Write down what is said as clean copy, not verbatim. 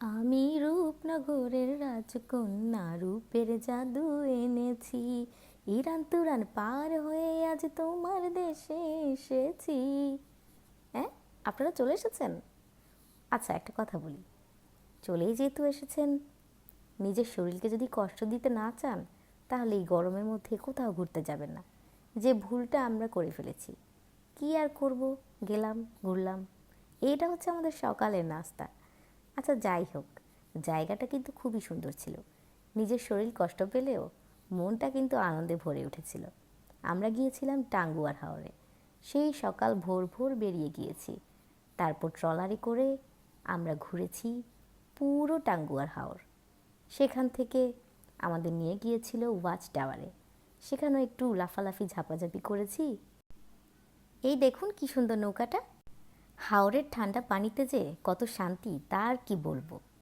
আমি রূপনগরের রাজকন্যা, রূপের জাদু এনেছি। ইরান তুরান পার হয়ে আজ তোমার দেশে এসেছি। হ্যাঁ, আপনারা চলে এসেছেন? আচ্ছা, একটা কথা বলি, চলেই যেহেতু এসেছেন, নিজের শরীরকে যদি কষ্ট দিতে না চান, তাহলে এই গরমের মধ্যে কোথাও ঘুরতে যাবেন না। যে ভুলটা আমরা করে ফেলেছি, কি আর করব, গেলাম, ঘুরলাম, এইটা হচ্ছে আমাদের সকালের নাস্তা। আচ্ছা, যাই হোক, জায়গাটা কিন্তু খুবই সুন্দর ছিল। নিজের শরীর কষ্ট পেলেও মনটা কিন্তু আনন্দে ভরে উঠেছিল। আমরা গিয়েছিলাম টাঙ্গুয়ার হাওরে। সেই সকাল ভোর ভোর বেরিয়ে গিয়েছি। তারপর ট্রলারে করে আমরা ঘুরেছি পুরো টাঙ্গুয়ার হাওর। সেখান থেকে আমাদের নিয়ে গিয়েছিল ওয়াচ টাওয়ারে। সেখানেও একটু লাফালাফি ঝাপাঝাপি করেছি। এই দেখুন কি সুন্দর নৌকাটা। হাওরের ঠান্ডা পানিতে যে কত শান্তি, তার কি বলবো।